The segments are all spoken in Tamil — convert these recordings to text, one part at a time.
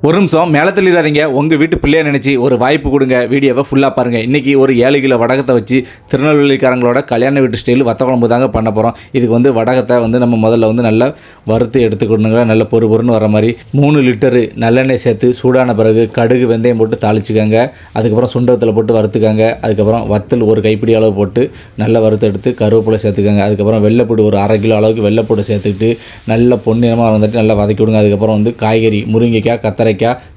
ஒரு நிமிஷம் மேலே தள்ளிடாதீங்க. உங்கள் வீட்டு பிள்ளையை நினச்சி ஒரு வாய்ப்பு கொடுங்க. வீடியோவை ஃபுல்லாக பாருங்கள். இன்றைக்கி ஒரு 7 கிலோ வடகத்தை வச்சு திருநெல்வேலிக்காரங்களோட கல்யாண வீட்டு ஸ்டைல் வத்த குழம்பு தாங்க பண்ண போகிறோம். இதுக்கு வந்து வடகத்தை வந்து நம்ம முதல்ல வந்து நல்லா வறுத்து எடுத்துக்கணுங்க. நல்ல பொறுன்னு வர மாதிரி 3 லிட்டரு நல்லெண்ணெய் சேர்த்து சூடான பிறகு கடுகு வெந்தயம் போட்டு தாளிச்சுக்கோங்க. அதுக்கப்புறம் சுண்டத்தில் போட்டு வறுத்துக்காங்க. அதுக்கப்புறம் வத்தல் ஒரு கைப்பிடி அளவு போட்டு நல்லா வறுத்து எடுத்து கருவேப்பிலை சேர்த்துக்கோங்க. அதுக்கப்புறம் வெள்ளைப்பூடு ஒரு 1/2 கிலோ அளவுக்கு வெள்ளைப்பூடு சேர்த்துக்கிட்டு நல்லா பொன்னிறமாக வந்துட்டு நல்லா வதக்கி விடுங்க. அதுக்கப்புறம் வந்து காய்கறி முருங்கைக்காய், கத்தரைக்காய்,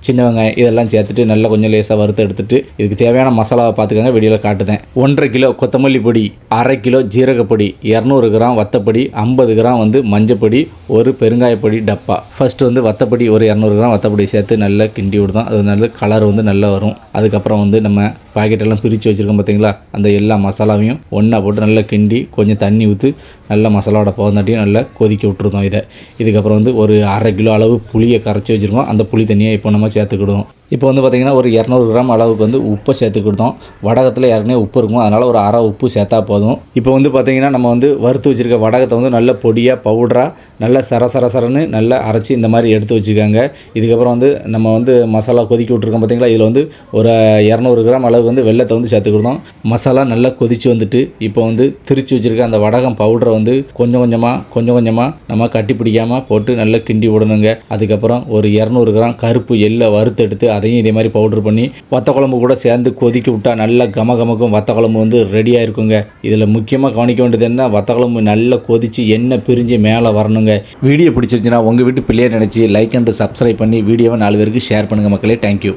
சின்ன வெங்காயம் இதெல்லாம் சேர்த்துட்டு நல்லா கொஞ்சம் லேசாக வறுத்து எடுத்துட்டு இதுக்கு தேவையான மசாலாவை பார்த்துக்கோங்க. வீடியோவில் காட்டுதேன். 1.5 கிலோ கொத்தமல்லி பொடி, 1/2 கிலோ ஜீரகப்பொடி, 200 கிராம் வத்தப்பொடி, 50 கிராம் வந்து மஞ்சப்பொடி, ஒரு பெருங்காயப்பொடி டப்பா. ஃபஸ்ட்டு வந்து வத்தப்பொடி ஒரு 200 கிராம் வத்தப்பொடி சேர்த்து நல்லா கிண்டி விடுதோம். அது நல்ல கலர் வந்து நல்லா வரும். அதுக்கப்புறம் வந்து நம்ம பாக்கெட்டெல்லாம் பிரித்து வச்சுருக்கோம் பார்த்தீங்களா, அந்த எல்லா மசாலாவையும் ஒன்றா போட்டு நல்லா கிண்டி கொஞ்சம் தண்ணி ஊற்றி நல்லா மசாலாவோட போதாட்டியும் நல்லா கொதிக்க விட்டுருந்தோம். இதுக்கப்புறம் வந்து ஒரு 1/2 கிலோ அளவு புளியை கரைச்சி வச்சுருக்கோம். அந்த புளி தண்ணியை இப்போ நம்ம சேர்த்துக்கிடுவோம். இப்போ வந்து பார்த்திங்கன்னா ஒரு 200 கிராம் அளவுக்கு வந்து உப்பை சேர்த்துக்கிட்டோம். வடகத்தில் ஏற்கனவே உப்பு இருக்கும், அதனால் ஒரு அரை உப்பு சேர்த்தா போதும். இப்போ வந்து பார்த்திங்கன்னா நம்ம வந்து வறுத்து வச்சுருக்க வடகத்தை வந்து நல்ல பொடியாக பவுடராக நல்லா சரசரன்னு நல்லா அரைச்சி இந்த மாதிரி எடுத்து வச்சுக்கோங்க. இதுக்கப்புறம் வந்து நம்ம வந்து மசாலா கொதிக்க விட்ருக்கோம் பார்த்தீங்களா, இதில் வந்து ஒரு 200 கிராம் அளவு வந்து வெள்ளத்தை வந்து சேர்த்துக்கிட்டோம். மசாலா நல்லா கொதித்து வந்துட்டு இப்போ வந்து திரித்து வச்சுருக்க அந்த வடகம் பவுடரை வந்து கொஞ்சம் கொஞ்சமாக நம்ம கட்டி பிடிக்காமல் போட்டு நல்லா கிண்டி விடணுங்க. அதுக்கப்புறம் ஒரு 200 கிராம் கருப்பு எள்ளை வறுத்து எடுத்து அதையும் இதே மாதிரி பவுடர் பண்ணி வத்த குழம்பு கூட சேர்ந்து கொதிக்க விட்டால் நல்லா கமகமக்கும் வத்த குழம்பு வந்து ரெடியாக இருக்குங்க. இதில் முக்கியமாக கவனிக்க வேண்டியது என்ன, வத்த குழம்பு நல்லா கொதித்து எண்ணெய் பிரிஞ்சு மேலே வரணுங்க. வீடியோ பிடிச்சிருந்துச்சுன்னா உங்கள் வீட்டு பிள்ளையை நினச்சி லைக் அண்ட் சப்ஸ்கிரைப் பண்ணி வீடியோவை 4 பேருக்கு ஷேர் பண்ணுங்கள் மக்களே. தேங்க்யூ.